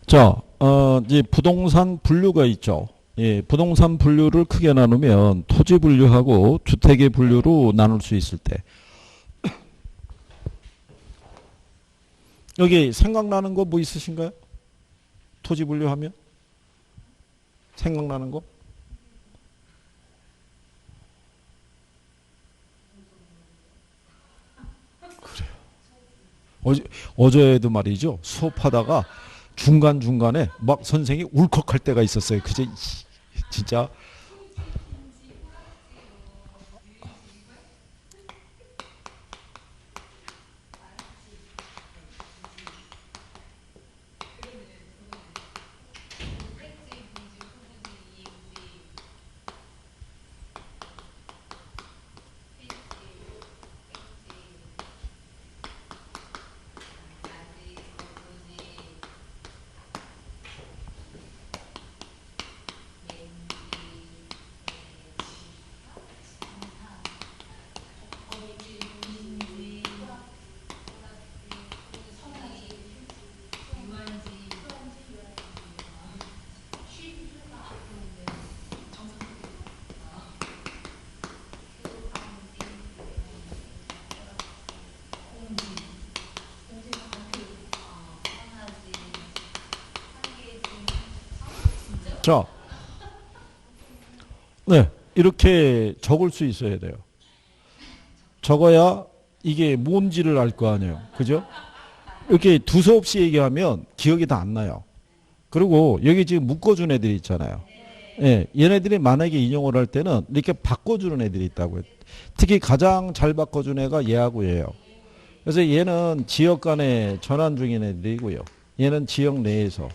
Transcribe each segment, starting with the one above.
자, 이제 부동산 분류가 있죠. 예, 부동산 분류를 크게 나누면 토지 분류하고 주택의 분류로 나눌 수 있을 때. 여기 생각나는 거 뭐 있으신가요? 토지 분류하면? 생각나는 거? 어제도 말이죠. 수업하다가 중간중간에 막 선생이 울컥할 때가 있었어요. 그제 진짜. 자, 네, 이렇게 적을 수 있어야 돼요. 적어야 이게 뭔지를 알 거 아니에요. 그죠? 이렇게 두서없이 얘기하면 기억이 다 안 나요. 그리고 여기 지금 묶어준 애들이 있잖아요. 예, 얘네들이 만약에 인용을 할 때는 이렇게 바꿔주는 애들이 있다고요. 특히 가장 잘 바꿔준 애가 얘하고 얘예요. 그래서 얘는 지역 간에 전환 중인 애들이고요. 얘는 지역 내에서.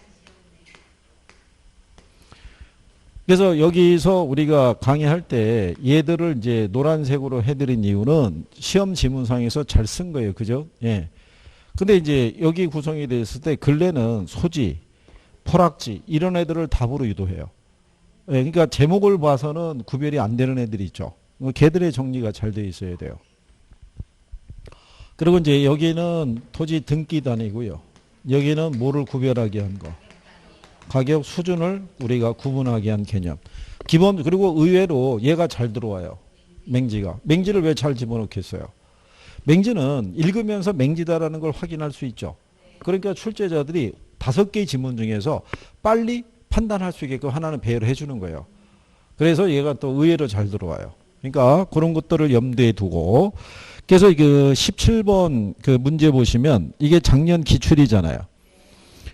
그래서 여기서 우리가 강의할 때 얘들을 이제 노란색으로 해드린 이유는 시험 지문상에서 잘 쓴 거예요. 그죠? 예. 근데 이제 여기 구성이 됐을 때 근래는 소지, 포락지 이런 애들을 답으로 유도해요. 예, 그러니까 제목을 봐서는 구별이 안 되는 애들이 있죠. 걔들의 정리가 잘 돼 있어야 돼요. 그리고 이제 여기는 토지 등기 단위고요. 여기는 뭐를 구별하게 한 거. 가격 수준을 우리가 구분하게 한 개념. 기본 그리고 의외로 얘가 잘 들어와요. 맹지가. 맹지를 왜 잘 집어넣겠어요? 맹지는 읽으면서 맹지다라는 걸 확인할 수 있죠. 그러니까 출제자들이 5개의 지문 중에서 빨리 판단할 수 있게끔 하나는 배열을 해주는 거예요. 그래서 얘가 또 의외로 잘 들어와요. 그러니까 그런 것들을 염두에 두고 그래서 그 17번 그 문제 보시면 이게 작년 기출이잖아요.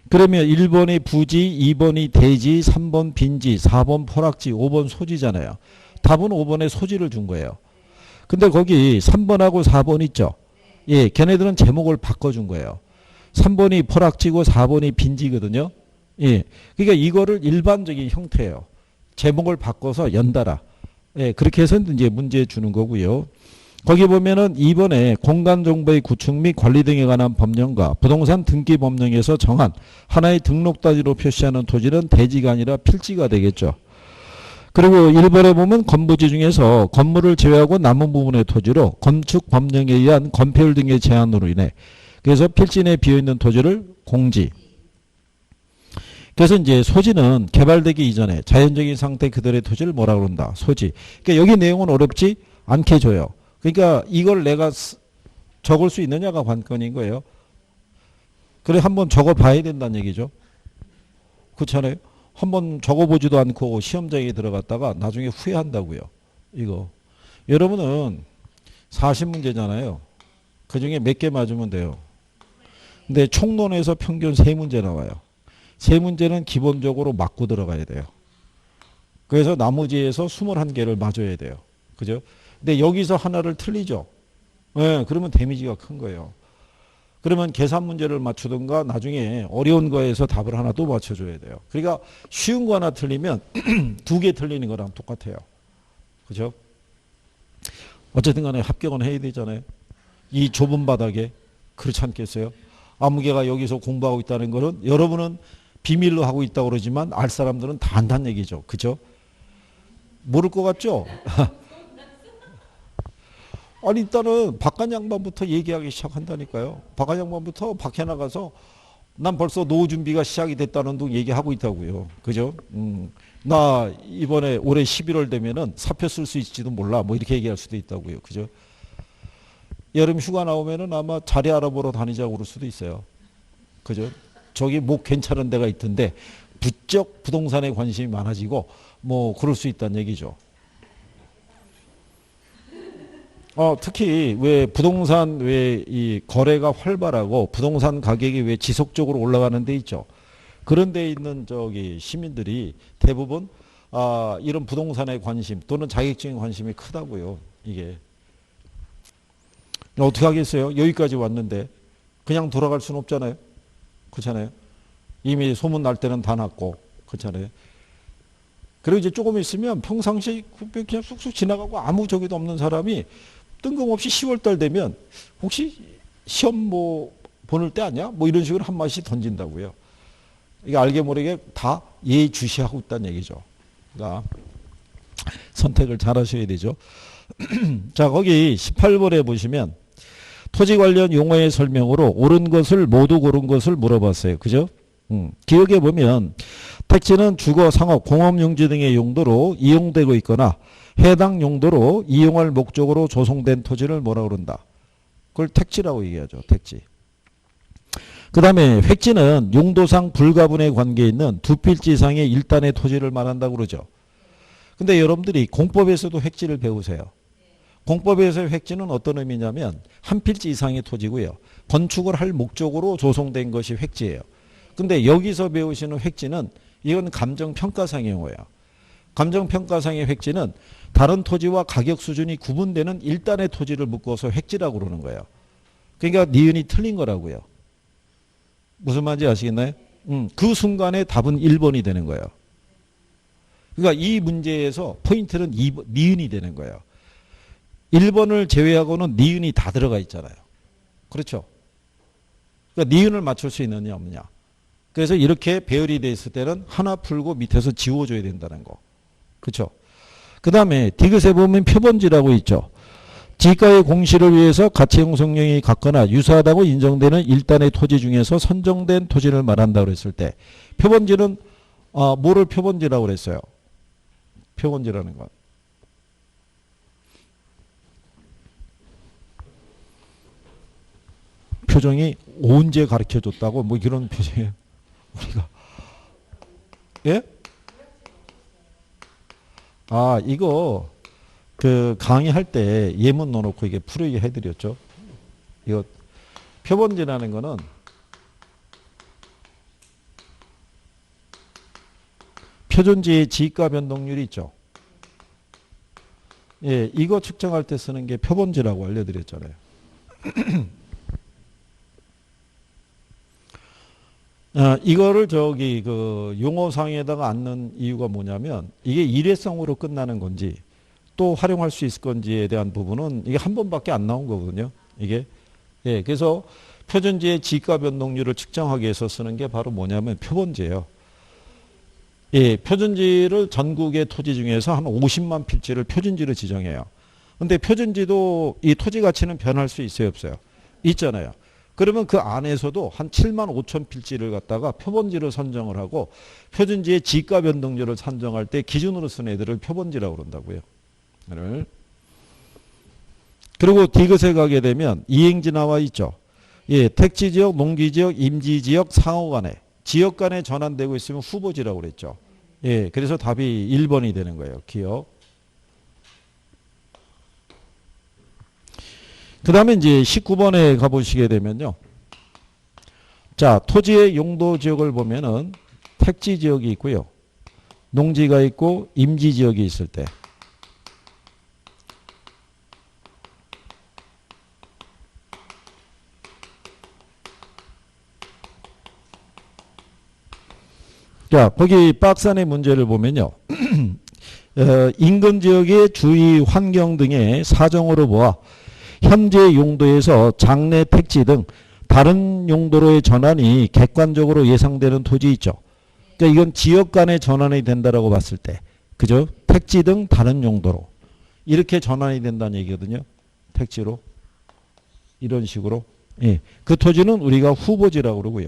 그러면 1번이 부지, 2번이 대지, 3번 빈지, 4번 포락지, 5번 소지잖아요. 답은 5번에 소지를 준 거예요. 근데 거기 3번하고 4번 있죠. 예, 걔네들은 제목을 바꿔준 거예요. 3번이 포락지고 4번이 빈지거든요. 예, 그러니까 이거를 일반적인 형태예요. 제목을 바꿔서 연달아. 예, 그렇게 해서 이제 문제 주는 거고요. 거기 보면은 2번에 공간정보의 구축 및 관리 등에 관한 법령과 부동산 등기 법령에서 정한 하나의 등록 단위로 표시하는 토지는 대지가 아니라 필지가 되겠죠. 그리고 1번에 보면 건부지 중에서 건물을 제외하고 남은 부분의 토지로 건축 법령에 의한 건폐율 등의 제한으로 인해 그래서 필지 내에 비어있는 토지를 공지. 그래서 이제 소지는 개발되기 이전에 자연적인 상태 그대로의 토지를 뭐라 그런다. 소지. 그러니까 여기 내용은 어렵지 않게 줘요. 그러니까 이걸 내가 적을 수 있느냐가 관건인 거예요. 그래 한번 적어봐야 된다는 얘기죠. 그렇잖아요. 한번 적어보지도 않고 시험장에 들어갔다가 나중에 후회한다고요. 이거. 여러분은 40문제잖아요. 그중에 몇 개 맞으면 돼요. 근데 총론에서 평균 3문제 나와요. 3문제는 기본적으로 맞고 들어가야 돼요. 그래서 나머지에서 21개를 맞아야 돼요. 그죠? 근데 여기서 하나를 틀리죠. 네, 그러면 데미지가 큰 거예요. 그러면 계산 문제를 맞추든가 나중에 어려운 거에서 답을 하나 또 맞춰줘야 돼요. 그러니까 쉬운 거 하나 틀리면 2개 틀리는 거랑 똑같아요. 그죠? 어쨌든 간에 합격은 해야 되잖아요. 이 좁은 바닥에. 그렇지 않겠어요? 아무개가 여기서 공부하고 있다는 거는 여러분은 비밀로 하고 있다고 그러지만 알 사람들은 다 안다는 얘기죠. 그죠? 모를 것 같죠? 아니 일단은 박간 양반부터 얘기하기 시작한다니까요. 박간 양반부터 밖에 나가서 난 벌써 노후 준비가 시작이 됐다는 둥 얘기하고 있다고요. 그죠? 나 이번에 올해 11월 되면은 사표 쓸 수 있을지도 몰라. 뭐 이렇게 얘기할 수도 있다고요. 그죠? 여름 휴가 나오면은 아마 자리 알아보러 다니자고 그럴 수도 있어요. 그죠? 저기 뭐 괜찮은 데가 있던데 부쩍 부동산에 관심이 많아지고 뭐 그럴 수 있다는 얘기죠. 특히 왜 부동산 왜 이 거래가 활발하고 부동산 가격이 왜 지속적으로 올라가는 데 있죠. 그런 데 있는 저기 시민들이 대부분 이런 부동산에 관심 또는 자격증에 관심이 크다고요. 이게 어떻게 하겠어요? 여기까지 왔는데 그냥 돌아갈 수는 없잖아요. 그렇잖아요. 이미 소문 날 때는 다 났고 그렇잖아요. 그리고 이제 조금 있으면 평상시 그냥 쑥쑥 지나가고 아무 저기도 없는 사람이 뜬금없이 10월달 되면 혹시 시험 뭐 보낼 때 아니야? 뭐 이런 식으로 한 마디씩 던진다고요. 이게 알게 모르게 다 예의주시하고 있다는 얘기죠. 그러니까 선택을 잘 하셔야 되죠. 자, 거기 18번에 보시면 토지 관련 용어의 설명으로 옳은 것을 모두 고른 것을 물어봤어요. 그죠? 기억해 보면 택지는 주거, 상업, 공업용지 등의 용도로 이용되고 있거나 해당 용도로 이용할 목적으로 조성된 토지를 뭐라 그런다? 그걸 택지라고 얘기하죠. 택지. 그 다음에 획지는 용도상 불가분의 관계에 있는 두 필지 이상의 일단의 토지를 말한다고 그러죠. 근데 여러분들이 공법에서도 획지를 배우세요. 공법에서의 획지는 어떤 의미냐면 한 필지 이상의 토지고요. 건축을 할 목적으로 조성된 것이 획지예요. 근데 여기서 배우시는 획지는 이건 감정평가상의 용어예요. 감정평가상의 획지는 다른 토지와 가격 수준이 구분되는 일단의 토지를 묶어서 획지라고 그러는 거예요. 그러니까 니은이 틀린 거라고요. 무슨 말인지 아시겠나요? 그 순간에 답은 1번이 되는 거예요. 그러니까 이 문제에서 포인트는 니은이 되는 거예요. 1번을 제외하고는 니은이 다 들어가 있잖아요. 그렇죠? 그러니까 니은을 맞출 수 있느냐 없느냐. 그래서 이렇게 배열이 돼 있을 때는 하나 풀고 밑에서 지워줘야 된다는 거. 그렇죠? 그 다음에 디귿에 보면 표본지라고 있죠. 지가의 공시를 위해서 가치 형성령이 같거나 유사하다고 인정되는 일단의 토지 중에서 선정된 토지를 말한다고 했을 때 표본지는 뭐를 표본지라고 그랬어요? 표본지라는 건. 표정이 언제 가르쳐줬다고 뭐 이런 표정이에요. 우리가 예? 이거 그 강의할 때 예문 넣어놓고 이게 풀이게 해드렸죠. 이거 표본지라는 거는 표준지의 지가 변동률이 있죠. 예, 이거 측정할 때 쓰는 게 표본지라고 알려드렸잖아요. 이거를 저기 그 용어상에다가 안 이유가 뭐냐면 이게 일회성으로 끝나는 건지 또 활용할 수 있을 건지에 대한 부분은 이게 한 번밖에 안 나온 거거든요. 이게 예, 그래서 표준지의 지가 변동률을 측정하기 위해서 쓰는 게 바로 뭐냐면 표본지예요. 예, 표준지를 전국의 토지 중에서 한 50만 필지를 표준지로 지정해요. 근데 표준지도 이 토지 가치는 변할 수 있어요, 없어요? 있잖아요. 그러면 그 안에서도 한 7만 5천 필지를 갖다가 표본지를 선정을 하고 표준지의 지가 변동률을 산정할 때 기준으로 쓴 애들을 표본지라고 그런다고요. 그리고 디귿에 가게 되면 이행지 나와 있죠. 예, 택지지역, 농기지역, 임지지역, 상호 간에 지역 간에 전환되고 있으면 후보지라고 그랬죠. 예, 그래서 답이 1번이 되는 거예요. 기억. 그 다음에 이제 19번에 가보시게 되면요. 자, 토지의 용도 지역을 보면은 택지 지역이 있고요. 농지가 있고 임지 지역이 있을 때. 자, 거기 박스 안의 문제를 보면요. 인근 지역의 주위 환경 등의 사정으로 보아 현재 용도에서 장래 택지 등 다른 용도로의 전환이 객관적으로 예상되는 토지 있죠. 그러니까 이건 지역 간의 전환이 된다라고 봤을 때, 그죠? 택지 등 다른 용도로 이렇게 전환이 된다는 얘기거든요. 택지로 이런 식으로. 예, 그 토지는 우리가 후보지라고 그러고요.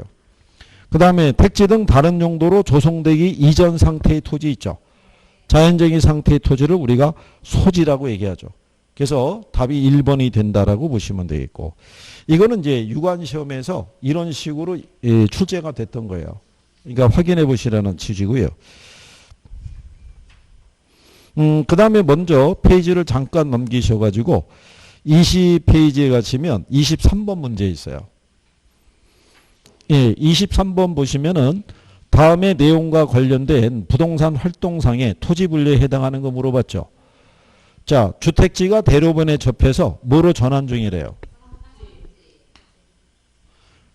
그 다음에 택지 등 다른 용도로 조성되기 이전 상태의 토지 있죠. 자연적인 상태의 토지를 우리가 소지라고 얘기하죠. 그래서 답이 1번이 된다라고 보시면 되겠고, 이거는 이제 유관시험에서 이런 식으로 출제가 됐던 거예요. 그러니까 확인해 보시라는 취지고요. 그 다음에 먼저 페이지를 잠깐 넘기셔가지고 20페이지에 가시면 23번 문제 있어요. 예, 23번 보시면은 다음의 내용과 관련된 부동산 활동상의 토지 분류에 해당하는 거 물어봤죠. 자, 주택지가 대로변에 접해서 뭐로 전환 중이래요.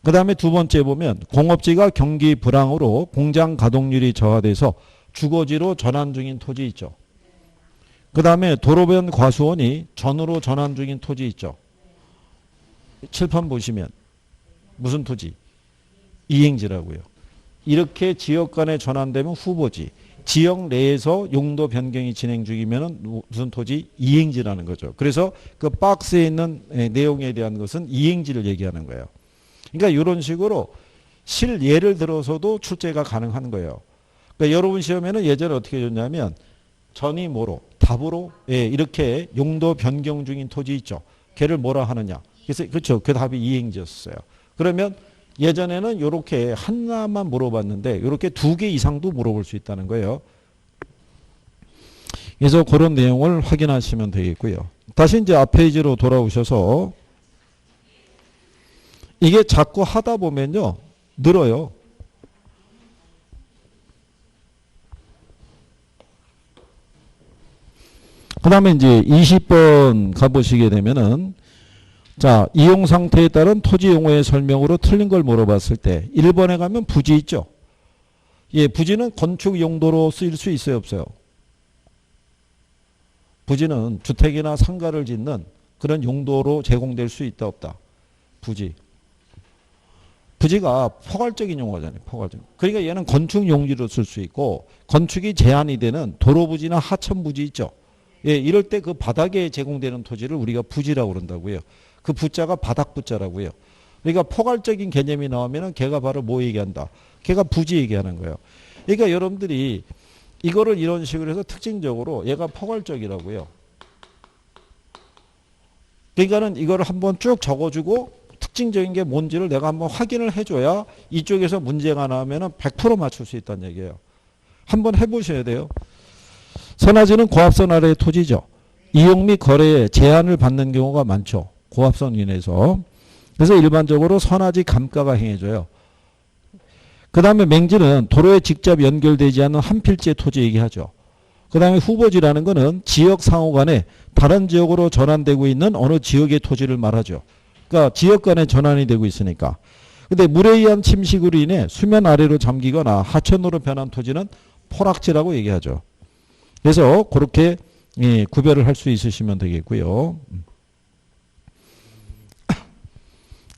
그 다음에 두 번째 보면 공업지가 경기 불황으로 공장 가동률이 저하돼서 주거지로 전환 중인 토지 있죠. 그 다음에 도로변 과수원이 전으로 전환 중인 토지 있죠. 칠판 보시면 무슨 토지? 이행지라고요. 이렇게 지역 간에 전환되면 후보지. 지역 내에서 용도 변경이 진행 중이면 무슨 토지? 이행지라는 거죠. 그래서 그 박스에 있는 내용에 대한 것은 이행지를 얘기하는 거예요. 그러니까 이런 식으로 실예를 들어서도 출제가 가능한 거예요. 그러니까 여러분 시험에는 예전에 어떻게 줬냐면 전이 뭐로? 답으로 이렇게 용도 변경 중인 토지 있죠. 걔를 뭐라 하느냐. 그래서 그렇죠. 그 답이 이행지였어요. 그러면 예전에는 이렇게 하나만 물어봤는데 이렇게 두 개 이상도 물어볼 수 있다는 거예요. 그래서 그런 내용을 확인하시면 되겠고요. 다시 이제 앞 페이지로 돌아오셔서 이게 자꾸 하다 보면요. 늘어요. 그 다음에 이제 20번 가보시게 되면은 자, 이용 상태에 따른 토지 용어의 설명으로 틀린 걸 물어봤을 때 1번에 가면 부지 있죠. 예, 부지는 건축 용도로 쓰일 수 있어요, 없어요? 부지는 주택이나 상가를 짓는 그런 용도로 제공될 수 있다, 없다? 부지. 부지가 포괄적인 용어잖아요. 포괄적. 그러니까 얘는 건축 용지로 쓸 수 있고 건축이 제한이 되는 도로부지나 하천부지 있죠. 예, 이럴 때 그 바닥에 제공되는 토지를 우리가 부지라고 그런다고요. 그 부자가 바닥 부자라고요. 그러니까 포괄적인 개념이 나오면은 걔가 바로 뭐 얘기한다. 걔가 부지 얘기하는 거예요. 그러니까 여러분들이 이거를 이런 식으로 해서 특징적으로 얘가 포괄적이라고요. 그러니까는 이거를 한번 쭉 적어주고 특징적인 게 뭔지를 내가 한번 확인을 해줘야 이쪽에서 문제가 나오면은 100% 맞출 수 있다는 얘기예요. 한번 해보셔야 돼요. 선화지는 고압선 아래의 토지죠. 이용 및 거래에 제한을 받는 경우가 많죠. 고압선 인해서. 그래서 일반적으로 선화지 감가가 행해져요. 그 다음에 맹지는 도로에 직접 연결되지 않는 한 필지의 토지 얘기하죠. 그 다음에 후보지라는 것은 지역 상호 간에 다른 지역으로 전환되고 있는 어느 지역의 토지를 말하죠. 그러니까 지역 간에 전환이 되고 있으니까. 근데 물에 의한 침식으로 인해 수면 아래로 잠기거나 하천으로 변한 토지는 포락지라고 얘기하죠. 그래서 그렇게 구별을 할 수 있으시면 되겠고요.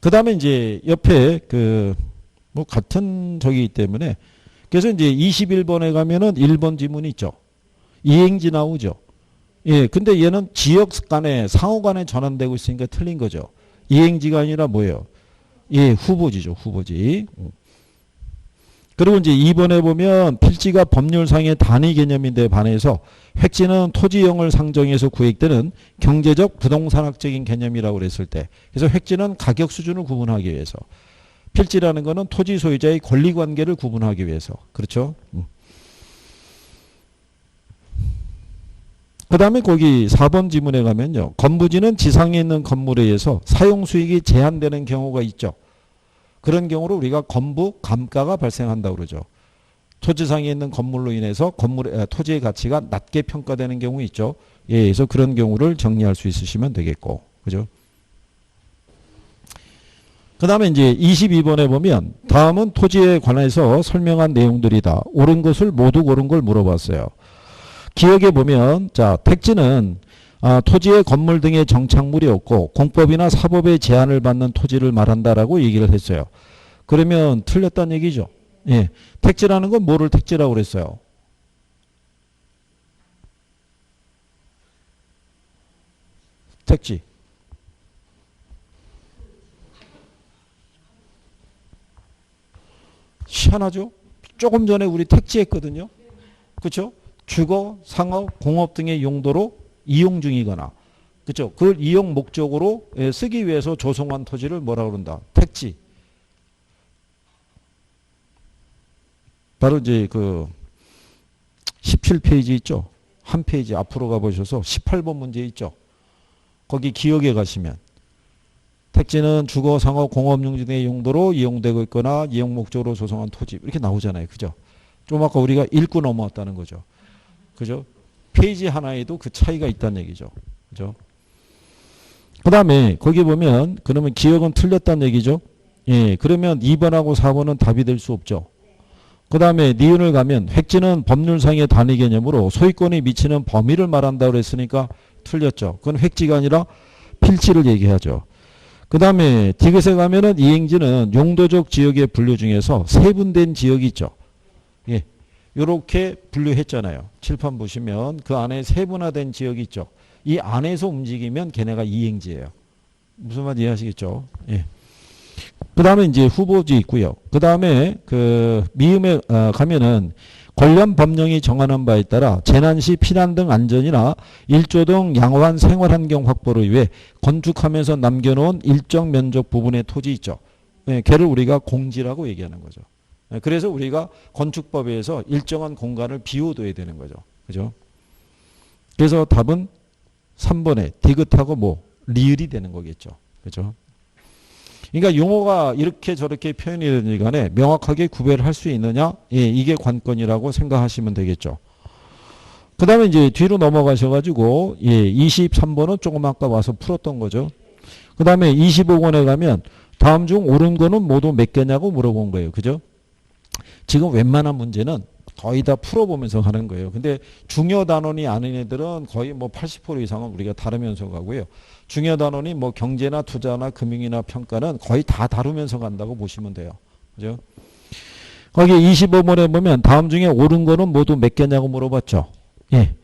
그 다음에 이제 옆에 뭐 같은 저기 때문에 그래서 이제 21번에 가면은 1번 지문이 있죠. 이행지 나오죠. 예, 근데 얘는 지역 간에 상호 간에 전환되고 있으니까 틀린 거죠. 이행지가 아니라 뭐예요? 예, 후보지죠. 후보지. 그리고 이제 2번에 보면 필지가 법률상의 단위 개념인데 반해서 획지는 토지형을 상정해서 구획되는 경제적 부동산학적인 개념이라고 그랬을 때 그래서 획지는 가격 수준을 구분하기 위해서 필지라는 것은 토지 소유자의 권리관계를 구분하기 위해서 그렇죠. 그 다음에 거기 4번 지문에 가면요. 건부지는 지상에 있는 건물에 의해서 사용수익이 제한되는 경우가 있죠. 그런 경우로 우리가 건부 감가가 발생한다고 그러죠. 토지상에 있는 건물로 인해서 토지의 가치가 낮게 평가되는 경우 있죠. 예, 그래서 그런 경우를 정리할 수 있으시면 되겠고. 그죠? 그 다음에 이제 22번에 보면 다음은 토지에 관해서 설명한 내용들이다. 옳은 것을 모두 고른 걸 물어봤어요. 기억에 보면 자, 택지는 토지의 건물 등의 정착물이 없고 공법이나 사법의 제한을 받는 토지를 말한다라고 얘기를 했어요. 그러면 틀렸다는 얘기죠. 예, 택지라는 건 뭐를 택지라고 그랬어요? 택지. 편하죠? 조금 전에 우리 택지했거든요. 그렇죠? 주거, 상업, 공업 등의 용도로 이용 중이거나 그렇죠? 그걸 이용 목적으로 쓰기 위해서 조성한 토지를 뭐라 그런다? 택지. 바로 이제 그 17페이지 있죠? 한 페이지 앞으로 가보셔서 18번 문제 있죠? 거기 기억에 가시면 택지는 주거, 상업, 공업용 등의 용도로 이용되고 있거나 이용 목적으로 조성한 토지 이렇게 나오잖아요. 그죠? 좀 아까 우리가 읽고 넘어왔다는 거죠. 그죠? 페이지 하나에도 그 차이가 있다는 얘기죠. 그죠? 그 다음에 거기 보면 그러면 기억은 틀렸다는 얘기죠. 예, 그러면 2번하고 4번은 답이 될 수 없죠. 그 다음에 니은을 가면 획지는 법률상의 단위 개념으로 소유권이 미치는 범위를 말한다고 그랬으니까 틀렸죠. 그건 획지가 아니라 필지를 얘기하죠. 그 다음에 디귿에 가면은 이행지는 용도적 지역의 분류 중에서 세분된 지역이 있죠. 예, 요렇게 분류했잖아요. 칠판 보시면 그 안에 세분화된 지역이 있죠. 이 안에서 움직이면 걔네가 이행지예요. 무슨 말 이해하시겠죠? 예. 그 다음에 이제 후보지 있고요. 그 다음에 그 미음에 가면은 관련 법령이 정하는 바에 따라 재난시 피난 등 안전이나 일조 등 양호한 생활환경 확보를 위해 건축하면서 남겨놓은 일정 면적 부분의 토지 있죠. 예, 걔를 우리가 공지라고 얘기하는 거죠. 예, 그래서 우리가 건축법에서 일정한 공간을 비워둬야 되는 거죠. 그죠? 그래서 답은 3번에 디귿하고 뭐 리을이 되는 거겠죠. 그죠? 그러니까 용어가 이렇게 저렇게 표현이 되는 간에 명확하게 구별을 할 수 있느냐? 예, 이게 관건이라고 생각하시면 되겠죠. 그 다음에 이제 뒤로 넘어가셔가지고, 예, 23번은 조금 아까 와서 풀었던 거죠. 그 다음에 25번에 가면 다음 중 옳은 거는 모두 몇 개냐고 물어본 거예요. 그죠? 지금 웬만한 문제는 거의 다 풀어보면서 하는 거예요. 근데 중요 단원이 아닌 애들은 거의 뭐 80% 이상은 우리가 다루면서 가고요. 중요 단원이 뭐 경제나 투자나 금융이나 평가는 거의 다 다루면서 간다고 보시면 돼요. 그죠? 거기 25번에 보면 다음 중에 옳은 거는 모두 몇 개냐고 물어봤죠. 예.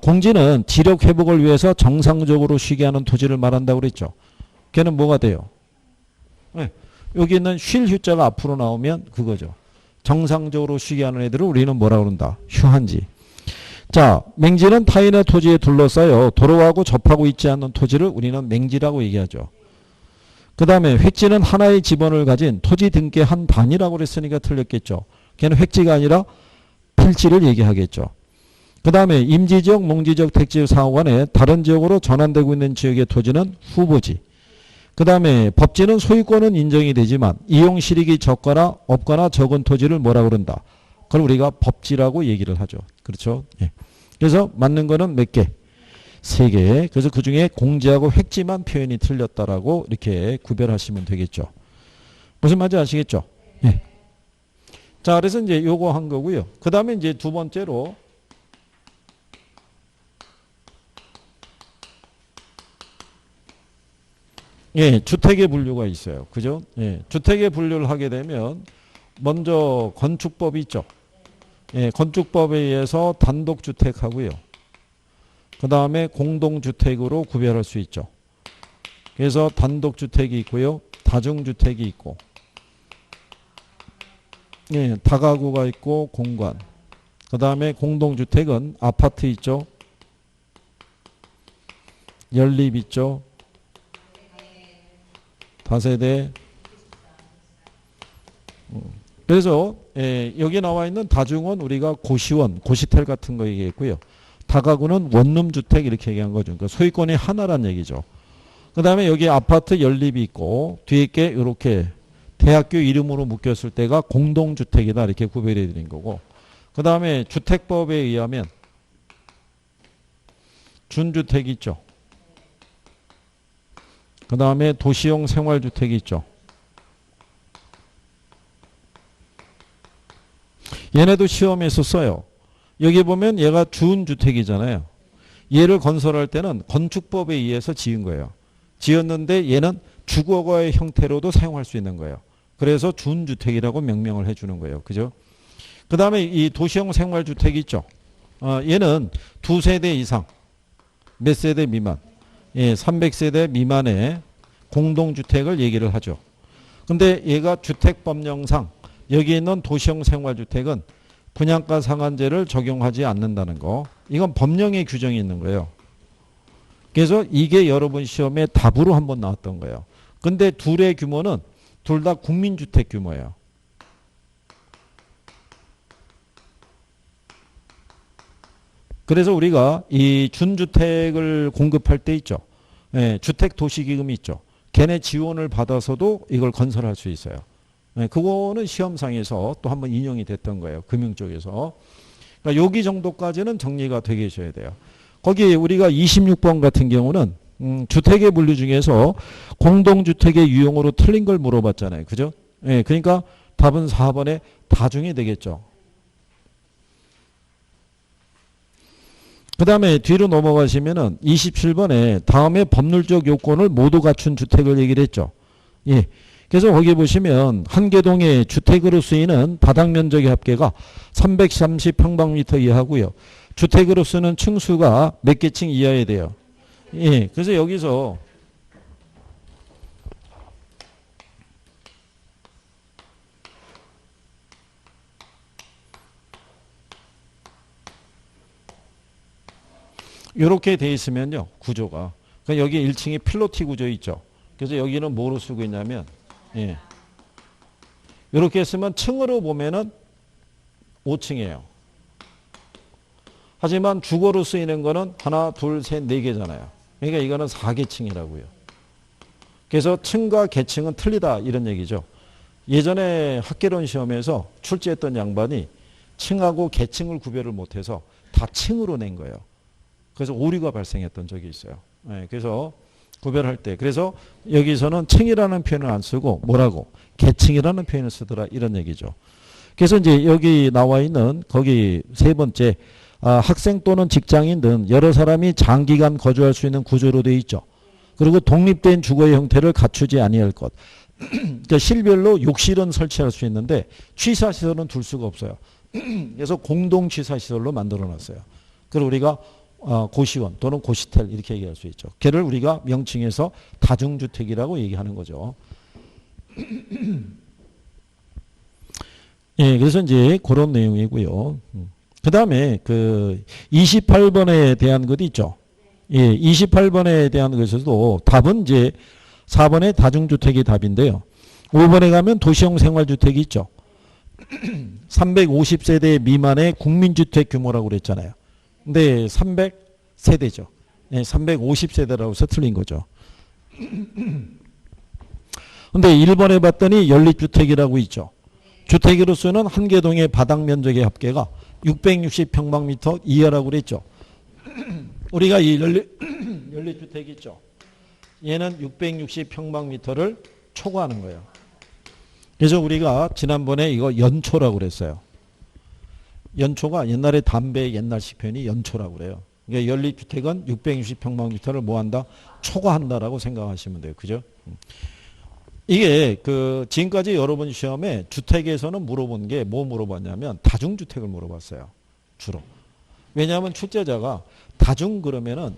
공지는 지력 회복을 위해서 정상적으로 쉬게 하는 토지를 말한다고 그랬죠. 걔는 뭐가 돼요? 예. 여기 있는 쉴 휴자가 앞으로 나오면 그거죠. 정상적으로 쉬게 하는 애들을 우리는 뭐라 그런다? 휴한지. 자, 맹지는 타인의 토지에 둘러싸여 도로하고 접하고 있지 않는 토지를 우리는 맹지라고 얘기하죠. 그 다음에 획지는 하나의 지번을 가진 토지 등기의 한 단이라고 그랬으니까 틀렸겠죠. 걔는 획지가 아니라 필지를 얘기하겠죠. 그 다음에 임지적, 몽지적, 택지 상호 간에 다른 지역으로 전환되고 있는 지역의 토지는 후보지. 그 다음에 법지는 소유권은 인정이 되지만 이용 실익이 적거나 없거나 적은 토지를 뭐라 그런다? 그걸 우리가 법지라고 얘기를 하죠. 그렇죠? 예. 그래서 맞는 거는 몇 개? 3개. 그래서 그 중에 공지하고 획지만 표현이 틀렸다라고 이렇게 구별하시면 되겠죠. 무슨 말인지 아시겠죠? 예. 자, 그래서 이제 요거 한 거고요. 그 다음에 이제 두 번째로 예, 주택의 분류가 있어요. 그죠? 예, 주택의 분류를 하게 되면 먼저 건축법이 있죠. 예, 건축법에 의해서 단독주택하고요. 그 다음에 공동주택으로 구별할 수 있죠. 그래서 단독주택이 있고요. 다중주택이 있고 예, 다가구가 있고 공간. 그 다음에 공동주택은 아파트 있죠. 연립 있죠. 다세대. 그래서 여기 나와 있는 다중은 우리가 고시원, 고시텔 같은 거 얘기했고요. 다가구는 원룸주택 이렇게 얘기한 거죠. 그러니까 소유권이 하나란 얘기죠. 그 다음에 여기 아파트 연립이 있고 뒤에 게 이렇게 대학교 이름으로 묶였을 때가 공동주택이다 이렇게 구별해 드린 거고 그 다음에 주택법에 의하면 준주택이 있죠. 그 다음에 도시형 생활주택이 있죠. 얘네도 시험에서 써요. 여기 보면 얘가 준주택이잖아요. 얘를 건설할 때는 건축법에 의해서 지은 거예요. 지었는데 얘는 주거의 형태로도 사용할 수 있는 거예요. 그래서 준주택이라고 명명을 해주는 거예요. 그죠? 그 다음에 이 도시형 생활주택이 있죠. 얘는 2세대 이상, 몇 세대 미만, 예, 300세대 미만의 공동주택을 얘기를 하죠. 근데 얘가 주택법령상 여기 있는 도시형 생활주택은 분양가 상한제를 적용하지 않는다는 거. 이건 법령에 규정이 있는 거예요. 그래서 이게 여러분 시험에 답으로 한번 나왔던 거예요. 근데 둘의 규모는 둘 다 국민주택 규모예요. 그래서 우리가 이 준주택을 공급할 때 있죠. 예, 주택도시기금이 있죠. 걔네 지원을 받아서도 이걸 건설할 수 있어요. 예, 그거는 시험상에서 또 한번 인용이 됐던 거예요. 금융 쪽에서. 그러니까 여기 정도까지는 정리가 되게 계셔야 돼요. 거기 우리가 26번 같은 경우는 주택의 분류 중에서 공동주택의 유형으로 틀린 걸 물어봤잖아요. 그죠? 예, 그러니까 답은 4번에 다중이 되겠죠. 그 다음에 뒤로 넘어가시면은 27번에 다음에 법률적 요건을 모두 갖춘 주택을 얘기를 했죠. 예. 그래서 거기 보시면 한 개동의 주택으로 쓰이는 바닥 면적의 합계가 330평방미터 이하고요. 주택으로 쓰는 층수가 몇 개 층 이하에 돼요. 예. 그래서 여기서 이렇게 돼 있으면요. 구조가. 그러니까 여기 1층이 필로티 구조 있죠. 그래서 여기는 뭐로 쓰고 있냐면 예. 이렇게 했으면 층으로 보면은 5층이에요. 하지만 주거로 쓰이는 거는 하나, 둘, 셋, 네 개잖아요. 그러니까 이거는 4계층이라고요. 그래서 층과 계층은 틀리다 이런 얘기죠. 예전에 학개론 시험에서 출제했던 양반이 층하고 계층을 구별을 못해서 다 층으로 낸 거예요. 그래서 오류가 발생했던 적이 있어요. 네, 그래서 구별할 때. 그래서 여기서는 층이라는 표현을 안 쓰고 뭐라고? 계층이라는 표현을 쓰더라 이런 얘기죠. 그래서 이제 여기 나와 있는 거기 세 번째 학생 또는 직장인 등 여러 사람이 장기간 거주할 수 있는 구조로 되어 있죠. 그리고 독립된 주거의 형태를 갖추지 아니할 것. 그러니까 실별로 욕실은 설치할 수 있는데 취사시설은 둘 수가 없어요. 그래서 공동 취사시설로 만들어 놨어요. 그리고 우리가 고시원 또는 고시텔 이렇게 얘기할 수 있죠. 걔를 우리가 명칭에서 다중주택이라고 얘기하는 거죠. 예, 그래서 이제 그런 내용이고요. 그 다음에 그 28번에 대한 것도 있죠. 예, 28번에 대한 것에서도 답은 이제 4번의 다중주택이 답인데요. 5번에 가면 도시형 생활주택이 있죠. 350세대 미만의 국민주택 규모라고 그랬잖아요. 근데 300세대죠. 네, 350세대라고 해서 틀린 거죠. 근데 1번에 봤더니 연립주택이라고 있죠. 주택으로서는 한 개동의 바닥 면적의 합계가 660평방미터 이하라고 그랬죠. 우리가 이 연립주택 있죠. 얘는 660평방미터를 초과하는 거예요. 그래서 우리가 지난번에 이거 연초라고 그랬어요. 연초가 옛날에 담배 옛날식 표현이 연초라고 그래요. 그러니까 연립주택은 660평방미터를 뭐한다? 초과한다라고 생각하시면 돼요. 그죠? 이게 그 지금까지 여러분 시험에 주택에서는 물어본 게 뭐 물어봤냐면 다중주택을 물어봤어요. 주로. 왜냐하면 출제자가 다중 그러면은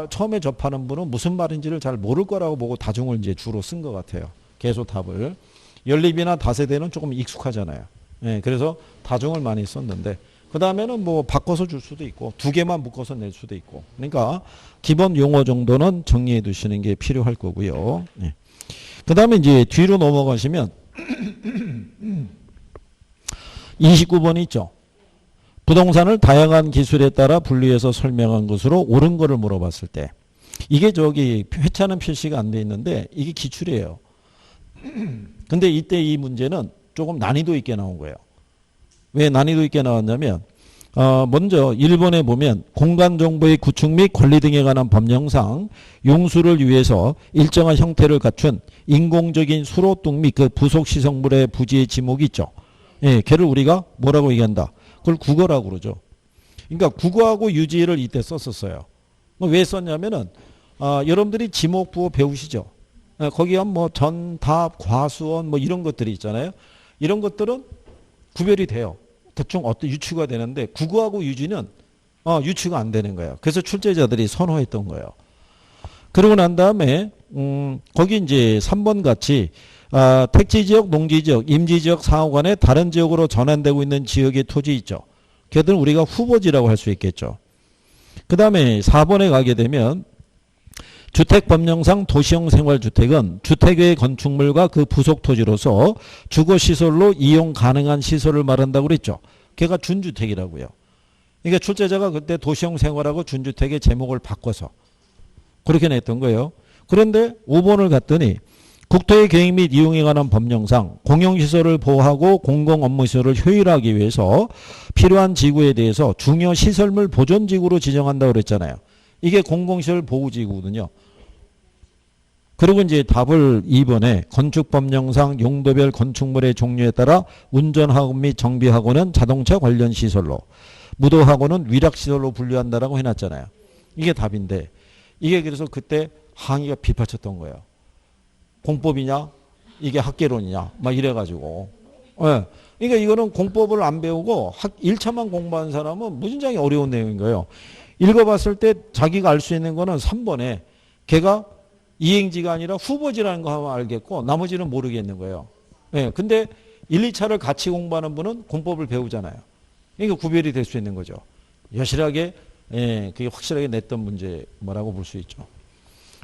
처음에 접하는 분은 무슨 말인지를 잘 모를 거라고 보고 다중을 이제 주로 쓴 것 같아요. 계속 답을. 연립이나 다세대는 조금 익숙하잖아요. 예, 그래서 다중을 많이 썼는데 그 다음에는 뭐 바꿔서 줄 수도 있고 두 개만 묶어서 낼 수도 있고 그러니까 기본 용어 정도는 정리해 두시는 게 필요할 거고요. 예. 그 다음에 이제 뒤로 넘어가시면 29번 있죠. 부동산을 다양한 기술에 따라 분류해서 설명한 것으로 옳은 거를 물어봤을 때 이게 저기 회차는 표시가 안 돼 있는데 이게 기출이에요. 근데 이때 이 문제는 조금 난이도 있게 나온 거예요. 왜 난이도 있게 나왔냐면 먼저 1번에 보면 공간정보의 구축 및 권리 등에 관한 법령상 용수를 위해서 일정한 형태를 갖춘 인공적인 수로뚝 및 그 부속시설물의 부지의 지목이 있죠. 예, 걔를 우리가 뭐라고 얘기한다? 그걸 국어라고 그러죠. 그러니까 국어하고 유지를 이때 썼었어요. 왜 썼냐면은 여러분들이 지목 부호 배우시죠. 거기에 뭐 전, 답, 과수원 뭐 이런 것들이 있잖아요. 이런 것들은 구별이 돼요. 대충 어떤 유추가 되는데 국어하고 유지는 유추가 안 되는 거예요. 그래서 출제자들이 선호했던 거예요. 그러고 난 다음에 거기 이제 3번 같이 택지지역, 농지지역, 임지지역 상호간에 다른 지역으로 전환되고 있는 지역의 토지 있죠. 걔들은 우리가 후보지라고 할 수 있겠죠. 그 다음에 4번에 가게 되면 주택법령상 도시형 생활주택은 주택의 건축물과 그 부속 토지로서 주거시설로 이용 가능한 시설을 말한다고 그랬죠. 걔가 준주택이라고요. 그러니까 출제자가 그때 도시형 생활하고 준주택의 제목을 바꿔서 그렇게 냈던 거예요. 그런데 5번을 갔더니 국토의 계획 및 이용에 관한 법령상 공용시설을 보호하고 공공업무시설을 효율하기 위해서 필요한 지구에 대해서 중요시설물 보존지구로 지정한다고 그랬잖아요. 이게 공공시설 보호지구거든요. 그리고 이제 답을 2번에 건축법령상 용도별 건축물의 종류에 따라 운전학원 및 정비학원은 자동차 관련 시설로, 무도학원은 위락시설로 분류한다라고 해놨잖아요. 이게 답인데 이게 그래서 그때 항의가 빗받쳤던 거예요. 공법이냐? 이게 학개론이냐? 막 이래가지고. 네. 그러니까 이거는 공법을 안 배우고 1차만 공부한 사람은 무진장이 어려운 내용인 거예요. 읽어봤을 때 자기가 알 수 있는 거는 3번에 걔가 이행지가 아니라 후보지라는 거 하면 알겠고 나머지는 모르겠는 거예요. 네. 근데 1, 2차를 같이 공부하는 분은 공법을 배우잖아요. 그러니까 구별이 될 수 있는 거죠. 여실하게, 그게 확실하게 냈던 문제 뭐라고 볼 수 있죠.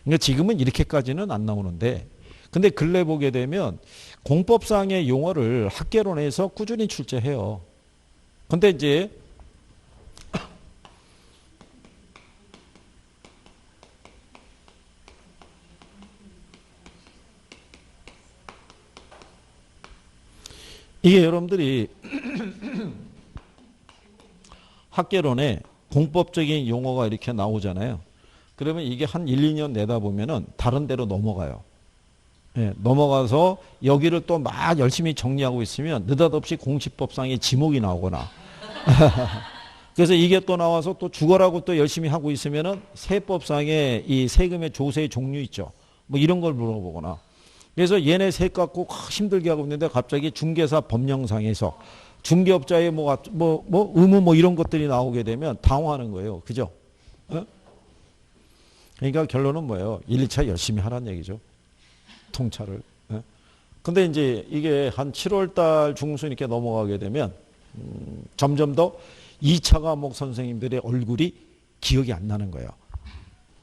그러니까 지금은 이렇게까지는 안 나오는데 근데 근래 보게 되면 공법상의 용어를 학개론에서 꾸준히 출제해요. 근데 이제 이게 여러분들이 학개론에 공법적인 용어가 이렇게 나오잖아요. 그러면 이게 한 1, 2년 내다 보면은 다른 데로 넘어가요. 예, 넘어가서 여기를 또 막 열심히 정리하고 있으면 느닷없이 공시법상의 지목이 나오거나 그래서 이게 또 나와서 또 죽어라고 또 열심히 하고 있으면은 세법상의 이 세금의 조세의 종류 있죠. 뭐 이런 걸 물어보거나 그래서 얘네 세 갖고 힘들게 하고 있는데 갑자기 중개사 법령상에서 중개업자의 뭐 의무 뭐 이런 것들이 나오게 되면 당황하는 거예요. 그죠? 어? 그러니까 결론은 뭐예요? 1, 2차 열심히 하라는 얘기죠. 통찰을. 근데 이제 이게 한 7월 달 중순 이렇게 넘어가게 되면 점점 더 2차 과목 선생님들의 얼굴이 기억이 안 나는 거예요.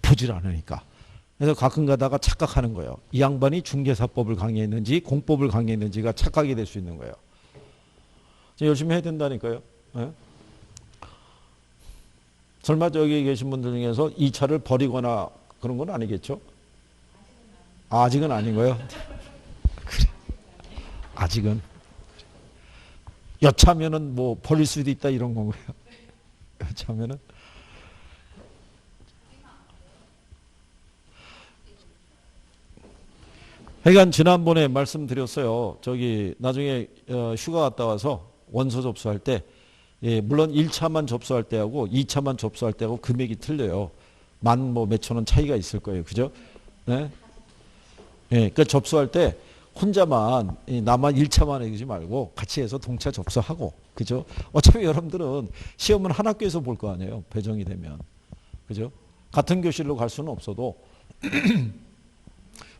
보질 않으니까. 그래서 가끔 가다가 착각하는 거예요. 이 양반이 중개사법을 강의했는지 공법을 강의했는지가 착각이 될 수 있는 거예요. 열심히 해야 된다니까요. 네? 설마 저기 계신 분들 중에서 2차를 버리거나 그런 건 아니겠죠? 아직은 아닌 거예요. 그래. 아직은. 여차하면은 뭐 버릴 수도 있다 이런 건가요? 여차하면은. 그러니까 지난번에 말씀드렸어요. 저기 나중에 휴가 갔다 와서 원서 접수할 때 물론 1차만 접수할 때하고 2차만 접수할 때하고 금액이 틀려요. 만 뭐 몇천 원 차이가 있을 거예요. 그죠? 네? 그러니까 접수할 때 혼자만 나만 1차만 해주지 말고 같이 해서 동차 접수하고 그죠? 어차피 여러분들은 시험은 한 학교에서 볼 거 아니에요. 배정이 되면. 그죠? 같은 교실로 갈 수는 없어도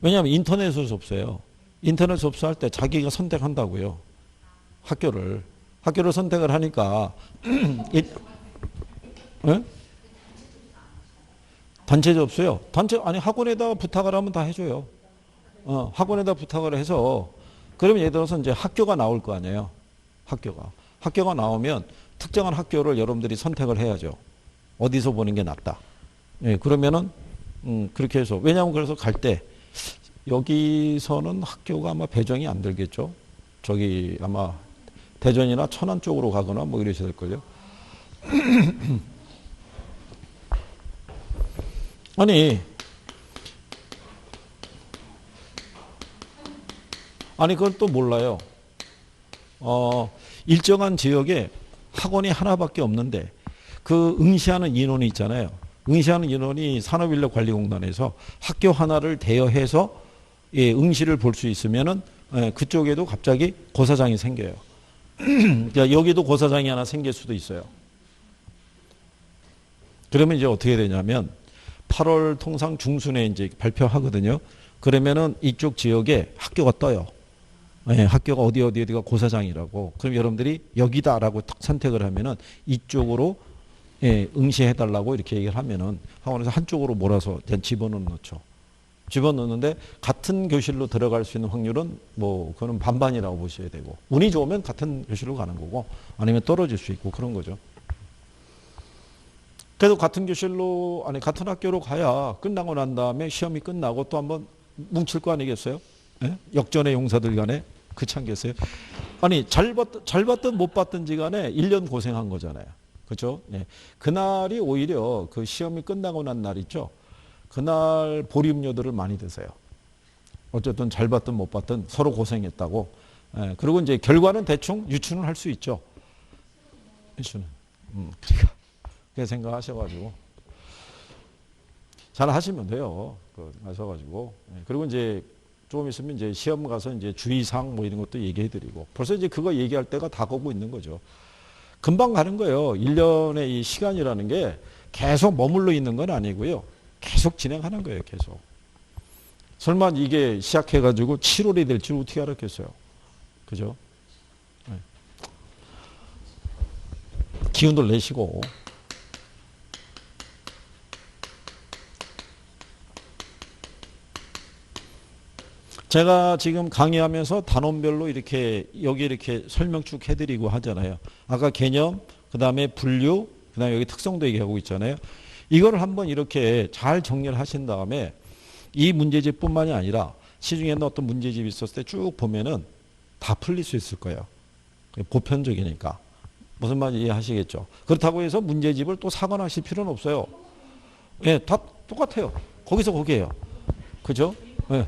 왜냐하면 인터넷으로 접수해요. 인터넷 접수할 때 자기가 선택한다고요. 학교를 선택을 하니까 단체 접수요. 아니 학원에다 부탁을 하면 다 해줘요. 학원에다 부탁을 해서 그러면 예를 들어서 이제 학교가 나올 거 아니에요. 학교가 나오면 특정한 학교를 여러분들이 선택을 해야죠. 어디서 보는 게 낫다. 그러면은 그렇게 해서 왜냐하면 그래서 갈 때 여기서는 학교가 아마 배정이 안 되겠죠. 저기 아마 대전이나 천안 쪽으로 가거나 뭐 이러셔야 될걸요. 아니 그건 또 몰라요. 일정한 지역에 학원이 하나밖에 없는데 그 응시하는 인원이 있잖아요. 응시하는 인원이 산업인력관리공단에서 학교 하나를 대여해서 응시를 볼 수 있으면은 그쪽에도 갑자기 고사장이 생겨요. 그러니까 여기도 고사장이 하나 생길 수도 있어요. 그러면 이제 어떻게 되냐면 8월 통상 중순에 이제 발표하거든요. 그러면은 이쪽 지역에 학교가 떠요. 예, 학교가 어디가 고사장이라고. 그럼 여러분들이 여기다라고 탁 선택을 하면은 이쪽으로 예, 응시해달라고 이렇게 얘기를 하면은 학원에서 한쪽으로 몰아서 그냥 집어넣죠. 집어넣는데 같은 교실로 들어갈 수 있는 확률은 뭐 그거는 반반이라고 보셔야 되고, 운이 좋으면 같은 교실로 가는 거고 아니면 떨어질 수 있고 그런 거죠. 그래도 같은 교실로 아니 같은 학교로 가야 끝나고 난 다음에 시험이 끝나고 또 한번 뭉칠 거 아니겠어요? 예? 역전의 용사들 간에 그렇지 않겠어요? 아니 잘 봤든 못 봤든지 간에 1년 고생한 거잖아요. 그렇죠? 예. 그날이 오히려 그 시험이 끝나고 난 날 있죠. 그날 보리음료들을 많이 드세요. 어쨌든 잘 봤든 못 봤든 서로 고생했다고. 예. 그리고 이제 결과는 대충 유추는 할 수 있죠. 유추는. 그러니까 그렇게 생각하셔가지고 잘 하시면 돼요. 하셔가지고. 예. 그리고 이제 조금 있으면 이제 시험 가서 이제 주의사항 뭐 이런 것도 얘기해드리고 벌써 이제 그거 얘기할 때가 다 가고 있는 거죠. 금방 가는 거예요. 1년의 이 시간이라는 게 계속 머물러 있는 건 아니고요. 계속 진행하는 거예요. 계속. 설마 이게 시작해가지고 7월이 될 줄 어떻게 알았겠어요. 그죠? 네. 기운들 내시고. 제가 지금 강의하면서 단원별로 이렇게 여기 이렇게 설명 쭉 해드리고 하잖아요. 아까 개념, 그 다음에 분류, 그 다음에 여기 특성도 얘기하고 있잖아요. 이거를 한번 이렇게 잘 정리를 하신 다음에 이 문제집뿐만이 아니라 시중에는 어떤 문제집이 있었을 때 쭉 보면은 다 풀릴 수 있을 거예요. 보편적이니까. 무슨 말인지 이해하시겠죠? 그렇다고 해서 문제집을 또 사거나 하실 필요는 없어요. 예, 다 똑같아요. 거기서 거기에요. 그죠? 예.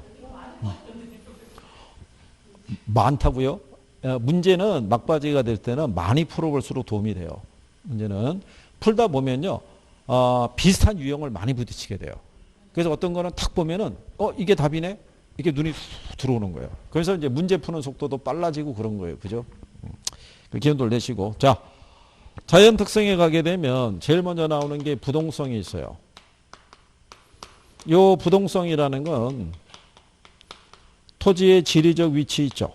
많다고요? 문제는 막바지가 될 때는 많이 풀어볼수록 도움이 돼요. 문제는 풀다 보면요, 비슷한 유형을 많이 부딪히게 돼요. 그래서 어떤 거는 탁 보면은 이게 답이네? 이게 눈이 들어오는 거예요. 그래서 이제 문제 푸는 속도도 빨라지고 그런 거예요. 그죠? 기운들 내시고. 자, 자연 특성에 가게 되면 제일 먼저 나오는 게 부동성이 있어요. 요 부동성이라는 건 토지의 지리적 위치 있죠.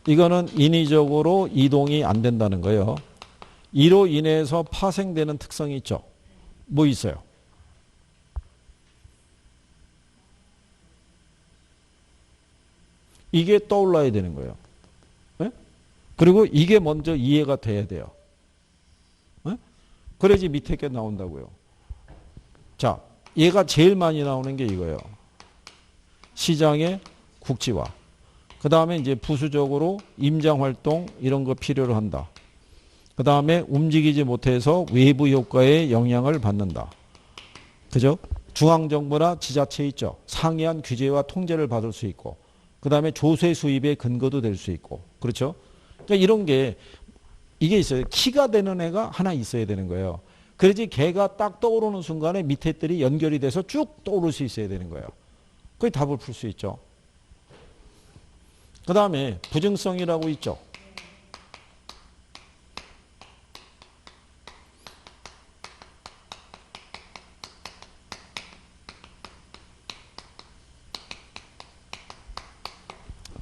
이거는 인위적으로 이동이 안 된다는 거예요. 이로 인해서 파생되는 특성이 있죠. 뭐 있어요? 이게 떠올라야 되는 거예요. 네? 그리고 이게 먼저 이해가 돼야 돼요. 네? 그래야지 밑에 게 나온다고요. 자, 얘가 제일 많이 나오는 게 이거예요. 시장의 국지화. 그 다음에 이제 부수적으로 임장활동 이런 거 필요로 한다. 그 다음에 움직이지 못해서 외부 효과에 영향을 받는다. 그죠? 중앙정부나 지자체 있죠. 상이한 규제와 통제를 받을 수 있고, 그 다음에 조세 수입의 근거도 될 수 있고, 그렇죠? 그러니까 이런 게, 이게 있어요. 키가 되는 애가 하나 있어야 되는 거예요. 그래야지 걔가 딱 떠오르는 순간에 밑에 들이 연결이 돼서 쭉 떠오를 수 있어야 되는 거예요. 그게 답을 풀 수 있죠. 그 다음에 부증성이라고 있죠.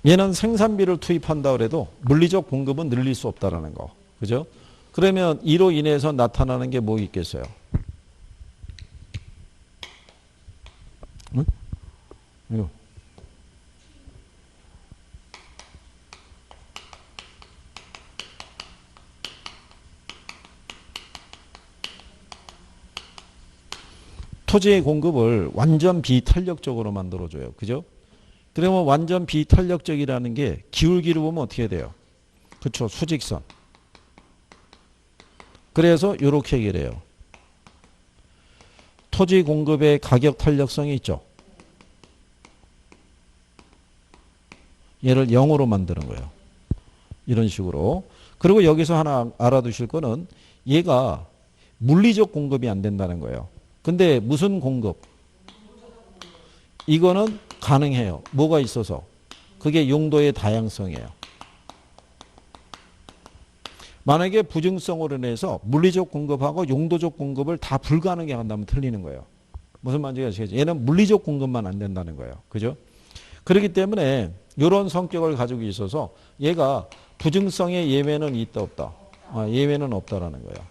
얘는 생산비를 투입한다 그래도 물리적 공급은 늘릴 수 없다라는 거. 그죠? 그러면 이로 인해서 나타나는 게 뭐 있겠어요? 응? 이거. 토지의 공급을 완전 비탄력적으로 만들어줘요. 그죠? 그러면 완전 비탄력적이라는 게 기울기를 보면 어떻게 돼요? 그렇죠. 수직선. 그래서 이렇게 얘기를 해요. 토지 공급의 가격 탄력성이 있죠. 얘를 0으로 만드는 거예요. 이런 식으로. 그리고 여기서 하나 알아두실 거는 얘가 물리적 공급이 안 된다는 거예요. 근데 무슨 공급? 이거는 가능해요. 뭐가 있어서? 그게 용도의 다양성이에요. 만약에 부증성으로 인해서 물리적 공급하고 용도적 공급을 다 불가능해 한다면 틀리는 거예요. 무슨 말인지 아시겠죠? 얘는 물리적 공급만 안 된다는 거예요. 그죠? 그렇기 때문에 이런 성격을 가지고 있어서 얘가 부증성의 예외는 있다 없다? 예외는 없다라는 거예요.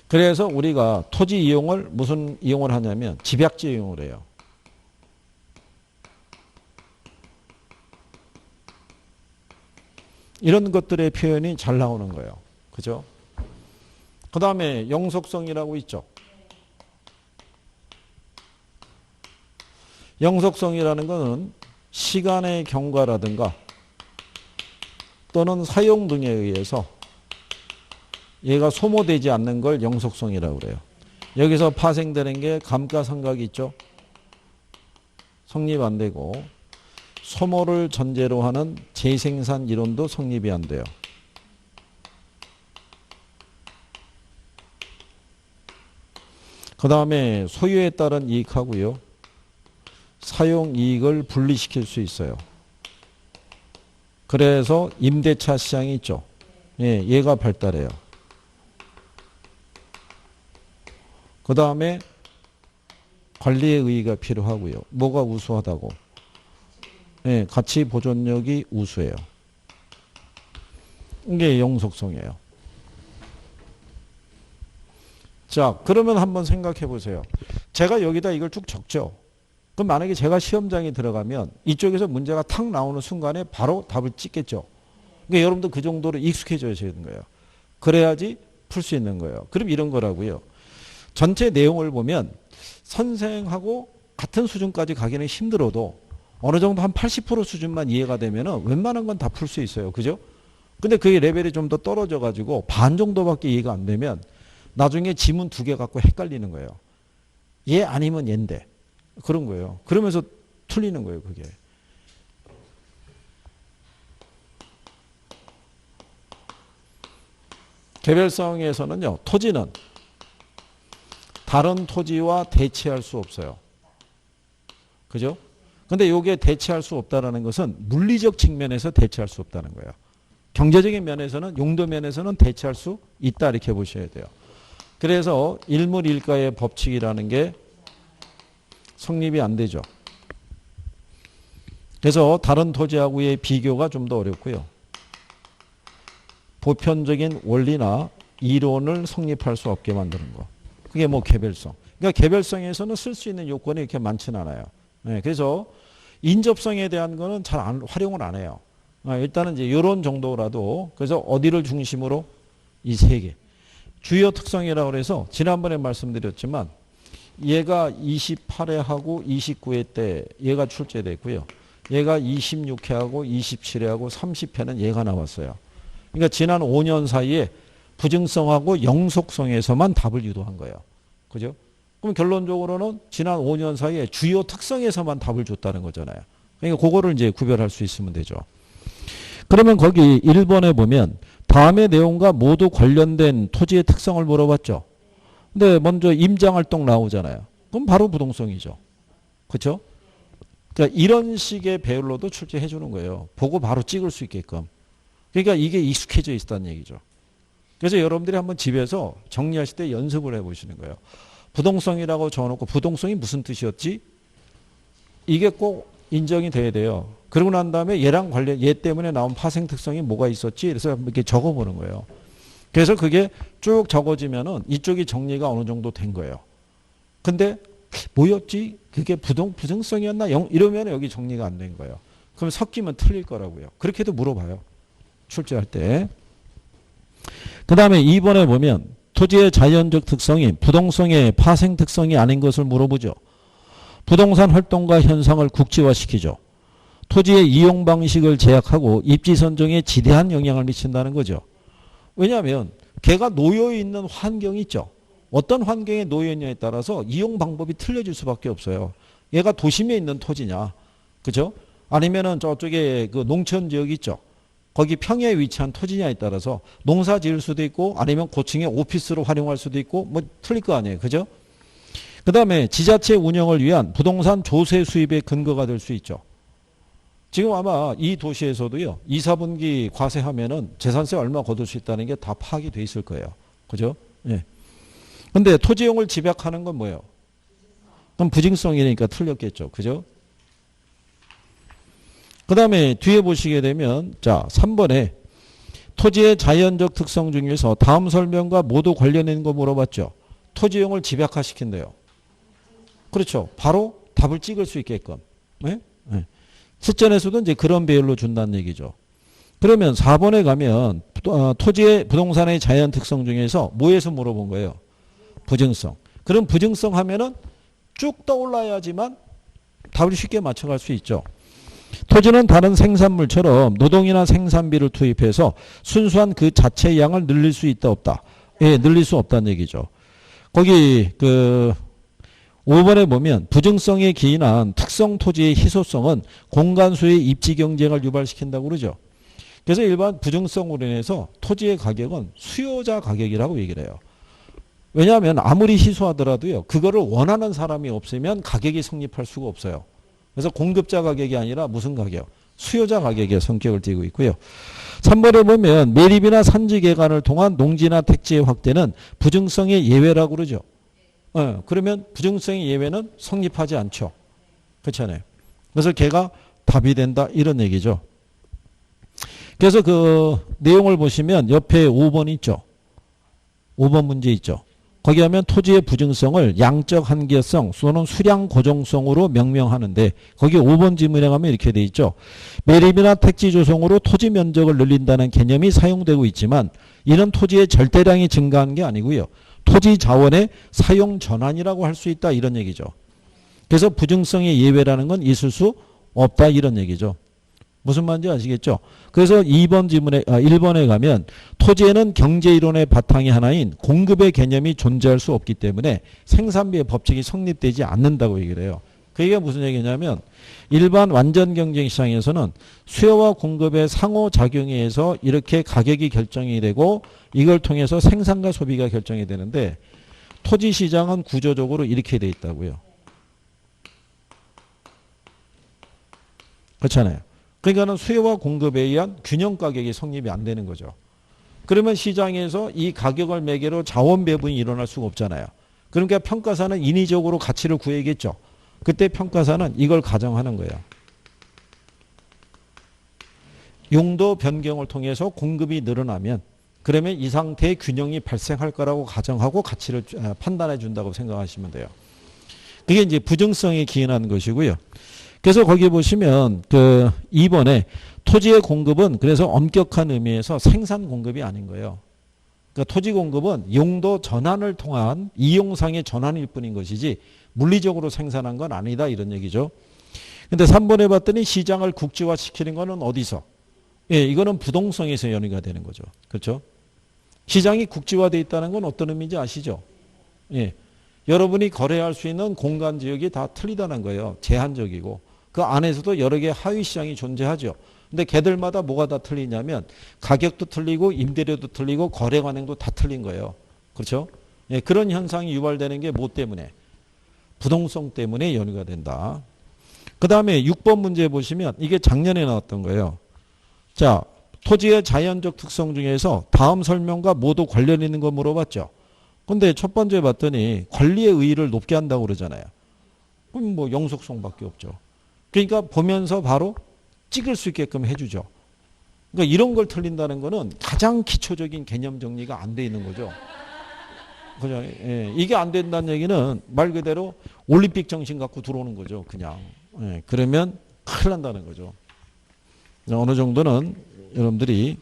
그래서 우리가 토지 이용을 무슨 이용을 하냐면 집약지 이용을 해요. 이런 것들의 표현이 잘 나오는 거예요. 그죠? 그 다음에 영속성이라고 있죠. 영속성이라는 것은 시간의 경과라든가 또는 사용 등에 의해서 얘가 소모되지 않는 걸 영속성이라고 그래요. 여기서 파생되는 게 감가상각이 있죠. 성립 안 되고 소모를 전제로 하는 재생산 이론도 성립이 안 돼요. 그 다음에 소유에 따른 이익하고요. 사용 이익을 분리시킬 수 있어요. 그래서 임대차 시장이 있죠. 예, 얘가 발달해요. 그 다음에 관리의 의의가 필요하고요. 뭐가 우수하다고? 예, 가치 보존력이 우수해요. 이게 영속성이에요. 자, 그러면 한번 생각해 보세요. 제가 여기다 이걸 쭉 적죠. 그럼 만약에 제가 시험장에 들어가면 이쪽에서 문제가 탁 나오는 순간에 바로 답을 찍겠죠. 그러니까 여러분도 그 정도로 익숙해져야 되는 거예요. 그래야지 풀 수 있는 거예요. 그럼 이런 거라고요. 전체 내용을 보면 선생하고 같은 수준까지 가기는 힘들어도 어느 정도 한 80% 수준만 이해가 되면 웬만한 건 다 풀 수 있어요. 그죠? 근데 그게 레벨이 좀 더 떨어져 가지고 반 정도밖에 이해가 안 되면 나중에 지문 2개 갖고 헷갈리는 거예요. 얘 아니면 얘인데. 그런 거예요. 그러면서 틀리는 거예요, 그게. 개별성에서는요, 토지는 다른 토지와 대체할 수 없어요. 그죠? 근데 이게 대체할 수 없다는 것은 물리적 측면에서 대체할 수 없다는 거예요. 경제적인 면에서는, 용도 면에서는 대체할 수 있다, 이렇게 보셔야 돼요. 그래서 일물일가의 법칙이라는 게 성립이 안 되죠. 그래서 다른 토지하고의 비교가 좀 더 어렵고요. 보편적인 원리나 이론을 성립할 수 없게 만드는 거. 그게 뭐 개별성. 그러니까 개별성에서는 쓸 수 있는 요건이 이렇게 많지는 않아요. 네, 그래서 인접성에 대한 거는 잘 활용을 안 해요. 일단은 이제 이런 정도라도, 그래서 어디를 중심으로? 이 세 개. 주요 특성이라고 해서 지난번에 말씀드렸지만 얘가 28회 하고 29회 때 얘가 출제됐고요. 얘가 26회 하고 27회 하고 30회는 얘가 나왔어요. 그러니까 지난 5년 사이에 부증성하고 영속성에서만 답을 유도한 거예요. 그죠? 그럼 결론적으로는 지난 5년 사이에 주요 특성에서만 답을 줬다는 거잖아요. 그러니까 그거를 이제 구별할 수 있으면 되죠. 그러면 거기 1번에 보면 다음의 내용과 모두 관련된 토지의 특성을 물어봤죠. 근데 먼저 임장활동 나오잖아요. 그럼 바로 부동성이죠. 그렇죠? 그러니까 이런 식의 배열로도 출제해 주는 거예요. 보고 바로 찍을 수 있게끔. 그러니까 이게 익숙해져 있다는 얘기죠. 그래서 여러분들이 한번 집에서 정리하실 때 연습을 해보시는 거예요. 부동성이라고 적어놓고 부동성이 무슨 뜻이었지? 이게 꼭 인정이 돼야 돼요. 그러고 난 다음에 얘랑 관련, 얘 때문에 나온 파생 특성이 뭐가 있었지? 그래서 이렇게 적어보는 거예요. 그래서 그게 쭉 적어지면은 이쪽이 정리가 어느 정도 된 거예요. 근데 뭐였지? 그게 부정성이었나? 이러면 여기 정리가 안 된 거예요. 그럼 섞이면 틀릴 거라고요. 그렇게도 물어봐요. 출제할 때. 그 다음에 2번에 보면 토지의 자연적 특성이 부동성의 파생 특성이 아닌 것을 물어보죠. 부동산 활동과 현상을 국지화시키죠. 토지의 이용 방식을 제약하고 입지 선정에 지대한 영향을 미친다는 거죠. 왜냐하면 걔가 놓여 있는 환경이 있죠. 어떤 환경에 놓여 있냐에 따라서 이용 방법이 틀려질 수밖에 없어요. 얘가 도심에 있는 토지냐, 그죠? 아니면은 저쪽에 그 농촌 지역 있죠. 거기 평야에 위치한 토지냐에 따라서 농사 지을 수도 있고 아니면 고층의 오피스로 활용할 수도 있고 뭐 틀릴 거 아니에요, 그죠? 그 다음에 지자체 운영을 위한 부동산 조세 수입의 근거가 될 수 있죠. 지금 아마 이 도시에서도요, 2, 4분기 과세하면은 재산세 얼마 거둘 수 있다는 게 다 파악이 돼 있을 거예요. 그죠? 예. 근데 토지용을 집약하는 건 뭐예요? 그럼 부증성이니까 틀렸겠죠. 그죠? 그 다음에 뒤에 보시게 되면 자 3번에 토지의 자연적 특성 중에서 다음 설명과 모두 관련된 거 물어봤죠. 토지용을 집약화시킨대요. 그렇죠. 바로 답을 찍을 수 있게끔. 네? 네. 실전에서도 이제 그런 배열로 준다는 얘기죠. 그러면 4번에 가면 토지의 부동산의 자연 특성 중에서 뭐에서 물어본 거예요? 부증성. 그럼 부증성 하면은 쭉 떠올라야지만 답을 쉽게 맞춰갈 수 있죠. 토지는 다른 생산물처럼 노동이나 생산비를 투입해서 순수한 그 자체의 양을 늘릴 수 있다 없다. 예, 늘릴 수 없다는 얘기죠. 거기 5번에 보면 부증성에 기인한 특성 토지의 희소성은 공간수의 입지 경쟁을 유발시킨다고 그러죠. 그래서 일반 부증성으로 인해서 토지의 가격은 수요자 가격이라고 얘기를 해요. 왜냐하면 아무리 희소하더라도요. 그거를 원하는 사람이 없으면 가격이 성립할 수가 없어요. 그래서 공급자 가격이 아니라 무슨 가격? 수요자 가격의 성격을 띠고 있고요. 3번에 보면 매립이나 산지 개간을 통한 농지나 택지의 확대는 부증성의 예외라고 그러죠. 그러면 부증성의 예외는 성립하지 않죠. 그렇잖아요. 그래서 걔가 답이 된다 이런 얘기죠. 그래서 그 내용을 보시면 옆에 5번 있죠. 5번 문제 있죠. 거기 하면 토지의 부증성을 양적 한계성 또는 수량 고정성으로 명명하는데 거기 5번 지문에 가면 이렇게 돼 있죠. 매립이나 택지 조성으로 토지 면적을 늘린다는 개념이 사용되고 있지만 이는 토지의 절대량이 증가하는 게 아니고요. 토지 자원의 사용 전환이라고 할 수 있다 이런 얘기죠. 그래서 부증성의 예외라는 건 있을 수 없다 이런 얘기죠. 무슨 말인지 아시겠죠? 그래서 2번 지문에 1번에 가면 토지에는 경제이론의 바탕이 하나인 공급의 개념이 존재할 수 없기 때문에 생산비의 법칙이 성립되지 않는다고 얘기를 해요. 그게 무슨 얘기냐면 일반 완전 경쟁 시장에서는 수요와 공급의 상호작용에 의해서 이렇게 가격이 결정이 되고 이걸 통해서 생산과 소비가 결정이 되는데 토지 시장은 구조적으로 이렇게 돼 있다고요. 그렇잖아요. 그러니까는 수요와 공급에 의한 균형 가격이 성립이 안 되는 거죠. 그러면 시장에서 이 가격을 매개로 자원 배분이 일어날 수가 없잖아요. 그러니까 평가사는 인위적으로 가치를 구해야겠죠. 그때 평가사는 이걸 가정하는 거예요. 용도 변경을 통해서 공급이 늘어나면 그러면 이 상태의 균형이 발생할 거라고 가정하고 가치를 판단해 준다고 생각하시면 돼요. 그게 이제 부증성에 기인하는 것이고요. 그래서 거기 보시면 그 2번에 토지의 공급은 그래서 엄격한 의미에서 생산 공급이 아닌 거예요. 그러니까 토지 공급은 용도 전환을 통한 이용상의 전환일 뿐인 것이지 물리적으로 생산한 건 아니다 이런 얘기죠. 근데 3번에 봤더니 시장을 국지화시키는 거는 어디서? 예, 이거는 부동성에서 연유가 되는 거죠. 그렇죠? 시장이 국지화되어 있다는 건 어떤 의미인지 아시죠? 예. 여러분이 거래할 수 있는 공간 지역이 다 틀리다는 거예요. 제한적이고. 그 안에서도 여러 개의 하위 시장이 존재하죠. 근데 걔들마다 뭐가 다 틀리냐면 가격도 틀리고 임대료도 틀리고 거래 관행도 다 틀린 거예요. 그렇죠? 예, 그런 현상이 유발되는 게 뭐 때문에? 부동성 때문에 연유가 된다. 그 다음에 6번 문제 보시면 이게 작년에 나왔던 거예요. 자, 토지의 자연적 특성 중에서 다음 설명과 모두 관련 있는 거 물어봤죠. 근데 첫 번째 봤더니 권리의 의의를 높게 한다고 그러잖아요. 그럼 뭐 영속성밖에 없죠. 그러니까 보면서 바로 찍을 수 있게끔 해주죠. 그러니까 이런 걸 틀린다는 거는 가장 기초적인 개념 정리가 안 돼 있는 거죠. 그죠? 예, 이게 안 된다는 얘기는 말 그대로 올림픽 정신 갖고 들어오는 거죠. 그냥. 예, 그러면 큰일 난다는 거죠. 어느 정도는 여러분들이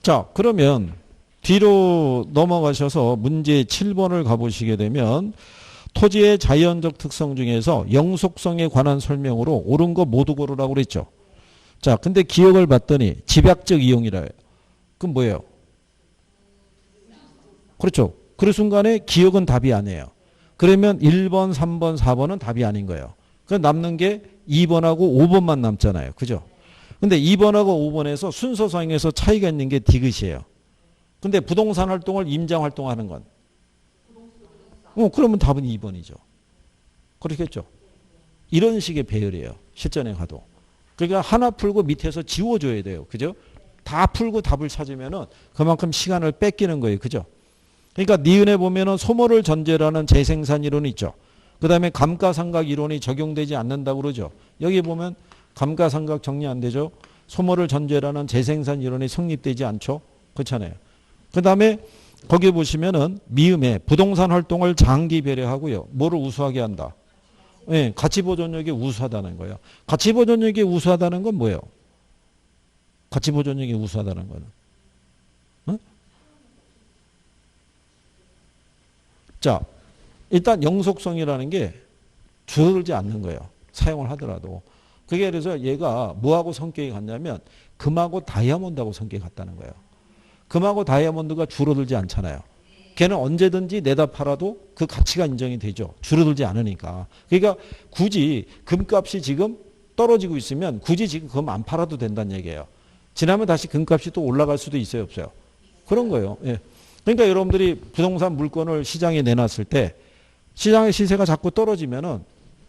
자 그러면 뒤로 넘어가셔서 문제 7번을 가보시게 되면 토지의 자연적 특성 중에서 영속성에 관한 설명으로 옳은 거 모두 고르라고 그랬죠. 자, 근데 기억을 봤더니 집약적 이용이라 해요. 그럼 뭐예요? 그렇죠. 그 순간에 기억은 답이 아니에요. 그러면 1번, 3번, 4번은 답이 아닌 거예요. 그 남는 게 2번하고 5번만 남잖아요. 그죠? 근데 2번하고 5번에서 순서상에서 차이가 있는 게 디귿이에요. 근데 부동산 활동을 임장 활동하는 건 그러면 답은 2번이죠. 그렇겠죠. 이런 식의 배열이에요. 실전에 가도. 그러니까 하나 풀고 밑에서 지워줘야 돼요. 그죠? 다 풀고 답을 찾으면은 그만큼 시간을 뺏기는 거예요. 그죠? 그러니까 니은에 보면은 소모를 전제라는 재생산 이론이 있죠. 그 다음에 감가상각 이론이 적용되지 않는다고 그러죠. 여기 보면 감가상각 정리 안 되죠. 소모를 전제라는 재생산 이론이 성립되지 않죠. 그렇잖아요. 그 다음에 거기 보시면은 미음에 부동산 활동을 장기 배려하고요. 뭐를 우수하게 한다? 예, 가치 보존력이 우수하다는 거예요. 가치 보존력이 우수하다는 건 뭐예요? 가치 보존력이 우수하다는 거는. 어? 자, 일단 영속성이라는 게 줄어들지 않는 거예요. 사용을 하더라도. 그게 그래서 얘가 뭐하고 성격이 같냐면 금하고 다이아몬드하고 성격이 같다는 거예요. 금하고 다이아몬드가 줄어들지 않잖아요. 걔는 언제든지 내다 팔아도 그 가치가 인정이 되죠. 줄어들지 않으니까. 그러니까 굳이 금값이 지금 떨어지고 있으면 굳이 지금 금 안 팔아도 된다는 얘기예요. 지나면 다시 금값이 또 올라갈 수도 있어요, 없어요? 그런 거예요. 예. 그러니까 여러분들이 부동산 물건을 시장에 내놨을 때 시장의 시세가 자꾸 떨어지면은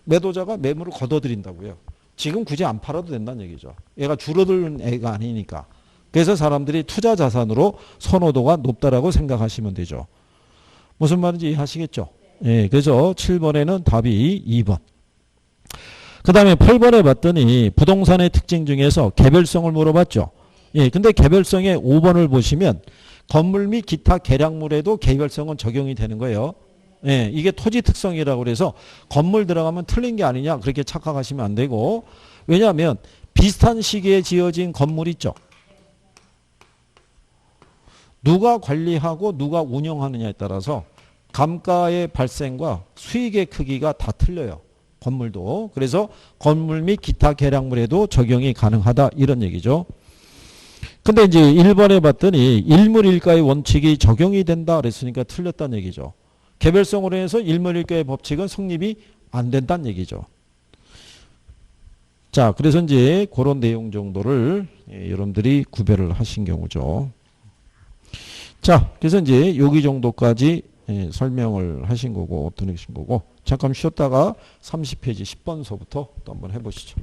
매도자가 매물을 걷어들인다고요. 지금 굳이 안 팔아도 된다는 얘기죠. 얘가 줄어드는 애가 아니니까. 그래서 사람들이 투자 자산으로 선호도가 높다라고 생각하시면 되죠. 무슨 말인지 이해하시겠죠? 예, 그래서 7번에는 답이 2번. 그 다음에 8번에 봤더니 부동산의 특징 중에서 개별성을 물어봤죠. 예, 근데 개별성의 5번을 보시면 건물 및 기타 계량물에도 개별성은 적용이 되는 거예요. 예, 이게 토지 특성이라고 그래서 건물 들어가면 틀린 게 아니냐 그렇게 착각하시면 안 되고, 왜냐하면 비슷한 시기에 지어진 건물 있죠. 누가 관리하고 누가 운영하느냐에 따라서 감가의 발생과 수익의 크기가 다 틀려요. 건물도. 그래서 건물 및 기타 계량물에도 적용이 가능하다 이런 얘기죠. 근데 이제 1번에 봤더니 일물일가의 원칙이 적용이 된다 그랬으니까 틀렸다는 얘기죠. 개별성으로 해서 일물일가의 법칙은 성립이 안 된다는 얘기죠. 자, 그래서 이제 그런 내용 정도를 여러분들이 구별을 하신 경우죠. 자, 그래서 이제 여기 정도까지 설명을 하신 거고, 들으신 거고, 잠깐 쉬었다가 30페이지 10번서부터 또 한번 해보시죠.